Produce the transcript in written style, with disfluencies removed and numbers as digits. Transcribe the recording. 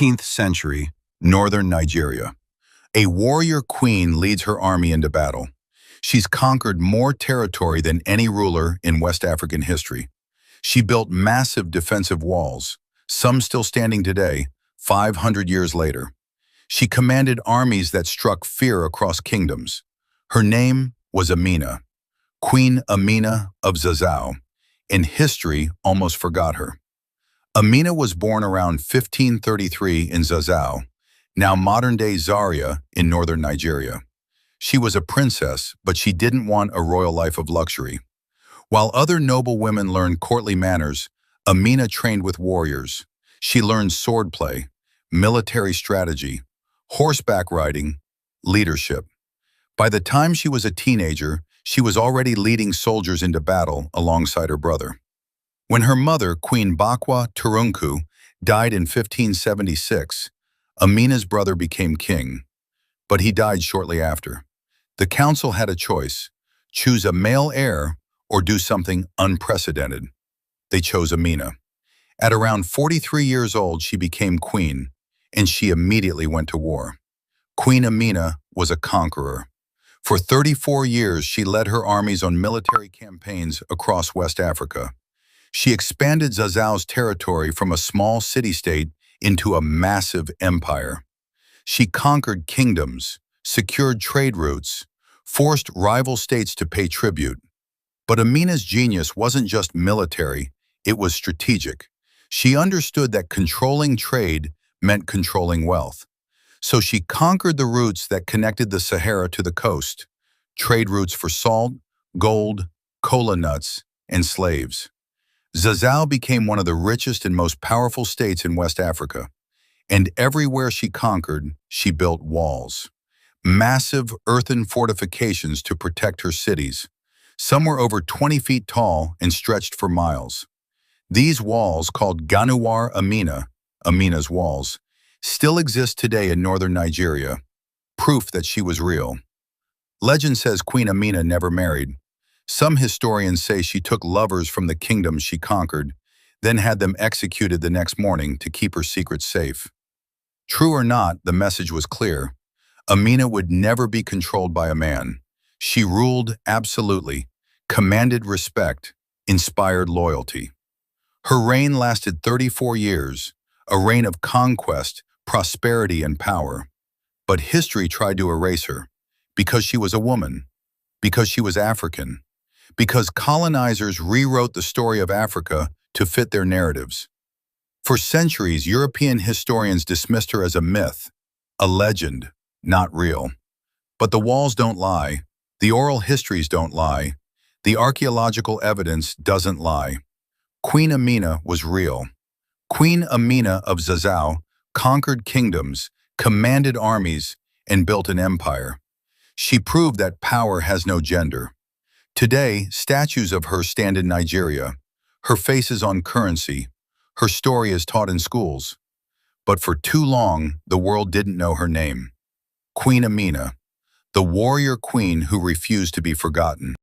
18th century, northern Nigeria. A warrior queen leads her army into battle. She's conquered more territory than any ruler in West African history. She built massive defensive walls, some still standing today, 500 years later. She commanded armies that struck fear across kingdoms. Her name was Amina, Queen Amina of Zazzau, and history almost forgot her. Amina was born around 1533 in Zazzau, now modern-day Zaria in northern Nigeria. She was a princess, but she didn't want a royal life of luxury. While other noble women learned courtly manners, Amina trained with warriors. She learned swordplay, military strategy, horseback riding, leadership. By the time she was a teenager, she was already leading soldiers into battle alongside her brother. When her mother, Queen Bakwa Turunku, died in 1576, Amina's brother became king, but he died shortly after. The council had a choice: choose a male heir or do something unprecedented. They chose Amina. At around 43 years old, she became queen, and she immediately went to war. Queen Amina was a conqueror. For 34 years, she led her armies on military campaigns across West Africa. She expanded Zazzau's territory from a small city-state into a massive empire. She conquered kingdoms, secured trade routes, forced rival states to pay tribute. But Amina's genius wasn't just military, it was strategic. She understood that controlling trade meant controlling wealth. So she conquered the routes that connected the Sahara to the coast, trade routes for salt, gold, cola nuts, and slaves. Zazzau became one of the richest and most powerful states in West Africa, and everywhere she conquered, she built walls. Massive earthen fortifications to protect her cities. Some were over 20 feet tall and stretched for miles. These walls, called Ganuwar Amina, Amina's walls, still exist today in northern Nigeria, proof that she was real. Legend says Queen Amina never married. Some historians say she took lovers from the kingdoms she conquered, then had them executed the next morning to keep her secrets safe. True or not, the message was clear. Amina would never be controlled by a man. She ruled absolutely, commanded respect, inspired loyalty. Her reign lasted 34 years, a reign of conquest, prosperity, and power. But history tried to erase her, because she was a woman, because she was African, because colonizers rewrote the story of Africa to fit their narratives. For centuries, European historians dismissed her as a myth, a legend, not real. But the walls don't lie, the oral histories don't lie, the archaeological evidence doesn't lie. Queen Amina was real. Queen Amina of Zazzau conquered kingdoms, commanded armies, and built an empire. She proved that power has no gender. Today, statues of her stand in Nigeria. Her face is on currency. Her story is taught in schools. But for too long, the world didn't know her name. Queen Amina, the warrior queen who refused to be forgotten.